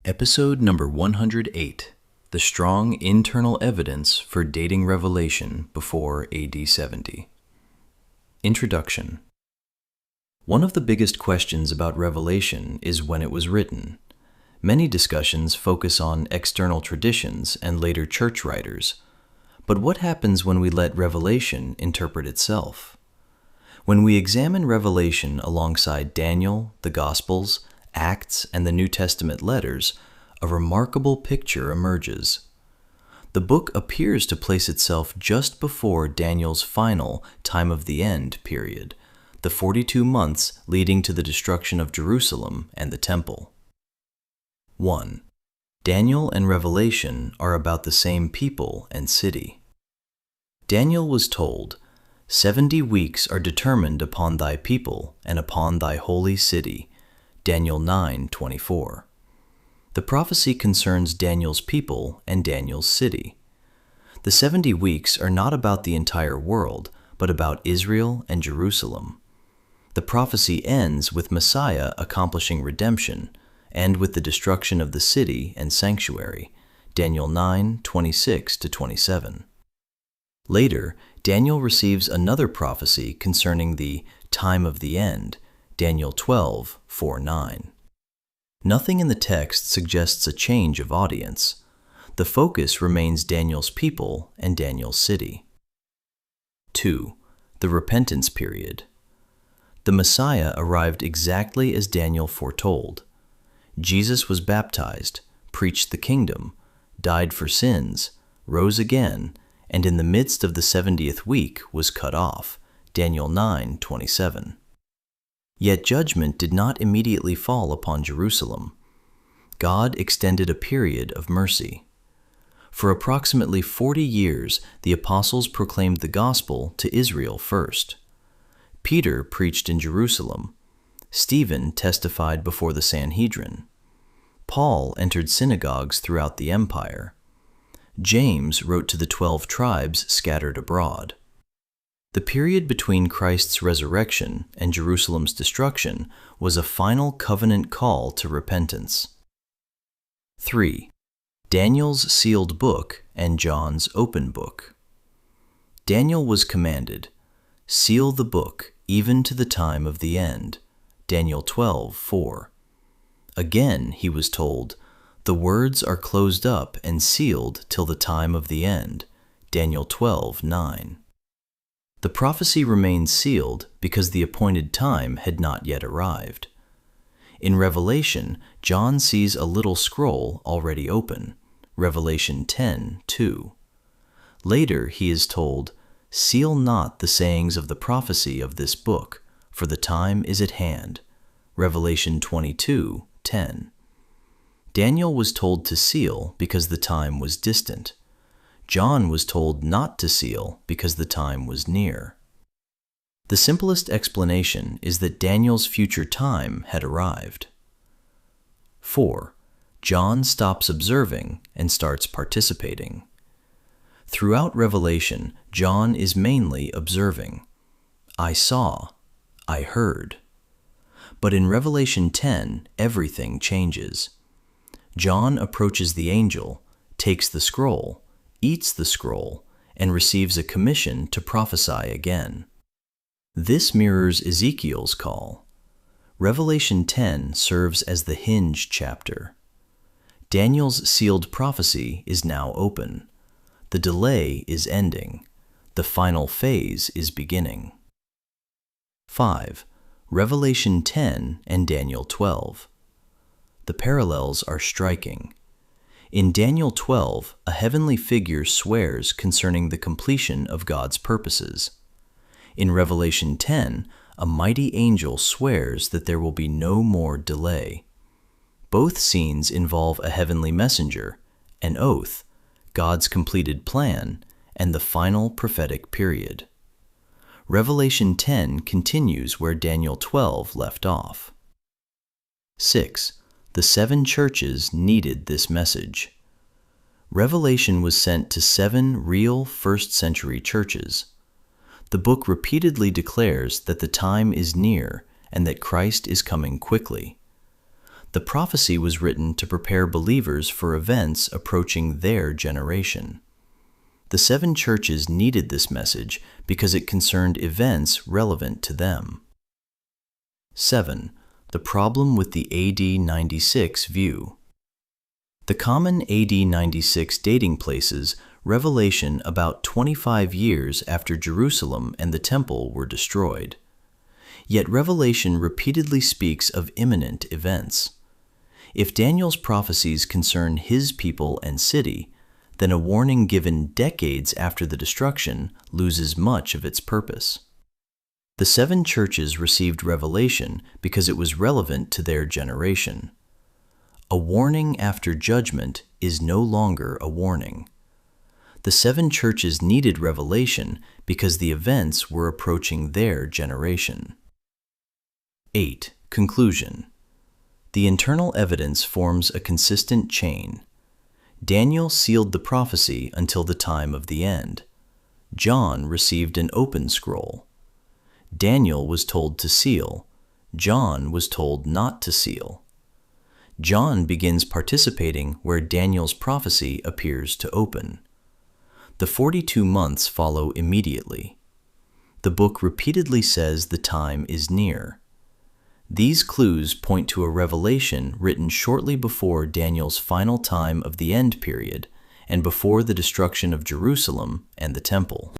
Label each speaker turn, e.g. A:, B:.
A: Episode number 108, The Strong Internal Evidence for Dating Revelation Before AD70. Introduction. One of the biggest questions about Revelation is when it was written. Many discussions focus on external traditions and later church writers. But what happens when we let Revelation interpret itself? When we examine Revelation alongside Daniel, the Gospels, Acts, and the New Testament letters, a remarkable picture emerges. The book appears to place itself just before Daniel's final time of the end period, the 42 months leading to the destruction of Jerusalem and the Temple. 1. Daniel and Revelation are about the same people and city. Daniel was told, 70 weeks are determined upon thy people and upon thy holy city. Daniel 9:24. The prophecy concerns Daniel's people and Daniel's city. The 70 weeks are not about the entire world, but about Israel and Jerusalem. The prophecy ends with Messiah accomplishing redemption and with the destruction of the city and sanctuary. Daniel 9:26-27. Later, Daniel receives another prophecy concerning the time of the end. Daniel 12:4-9. Nothing in the text suggests a change of audience. The focus remains Daniel's people and Daniel's city. 2. The repentance period. The Messiah arrived exactly as Daniel foretold. Jesus was baptized, preached the kingdom, died for sins, rose again, and in the midst of the 70th week was cut off. Daniel 9:27. Yet judgment did not immediately fall upon Jerusalem. God extended a period of mercy. For approximately 40 years, the apostles proclaimed the gospel to Israel first. Peter preached in Jerusalem. Stephen testified before the Sanhedrin. Paul entered synagogues throughout the empire. James wrote to the 12 tribes scattered abroad. The period between Christ's resurrection and Jerusalem's destruction was a final covenant call to repentance. 3. Daniel's sealed book and John's open book. Daniel was commanded, "Seal the book even to the time of the end." Daniel 12:4. Again he was told, "The words are closed up and sealed till the time of the end." Daniel 12:9. The prophecy remained sealed because the appointed time had not yet arrived. In Revelation, John sees a little scroll already open, Revelation 10:2. Later he is told, "Seal not the sayings of the prophecy of this book, for the time is at hand," Revelation 22:10. Daniel was told to seal because the time was distant. John was told not to seal because the time was near. The simplest explanation is that Daniel's future time had arrived. 4. John stops observing and starts participating. Throughout Revelation, John is mainly observing. I saw, I heard. But in Revelation 10, everything changes. John approaches the angel, takes the scroll, eats the scroll, and receives a commission to prophesy again. This mirrors Ezekiel's call. Revelation 10 serves as the hinge chapter. Daniel's sealed prophecy is now open. The delay is ending. The final phase is beginning. 5. Revelation 10 and Daniel 12. The parallels are striking. In Daniel 12, a heavenly figure swears concerning the completion of God's purposes. In Revelation 10, a mighty angel swears that there will be no more delay. Both scenes involve a heavenly messenger, an oath, God's completed plan, and the final prophetic period. Revelation 10 continues where Daniel 12 left off. 6. The 7 churches needed this message. Revelation was sent to 7 real first-century churches. The book repeatedly declares that the time is near and that Christ is coming quickly. The prophecy was written to prepare believers for events approaching their generation. The seven churches needed this message because it concerned events relevant to them. 7. The problem with the AD 96 view. The common AD 96 dating places Revelation about 25 years after Jerusalem and the temple were destroyed. Yet Revelation repeatedly speaks of imminent events. If Daniel's prophecies concern his people and city, then a warning given decades after the destruction loses much of its purpose. The seven churches received revelation because it was relevant to their generation. A warning after judgment is no longer a warning. The seven churches needed revelation because the events were approaching their generation. 8. Conclusion. The internal evidence forms a consistent chain. Daniel sealed the prophecy until the time of the end. John received an open scroll. Daniel was told to seal. John was told not to seal. John begins participating where Daniel's prophecy appears to open. The 42 months follow immediately. The book repeatedly says the time is near. These clues point to a revelation written shortly before Daniel's final time of the end period and before the destruction of Jerusalem and the temple.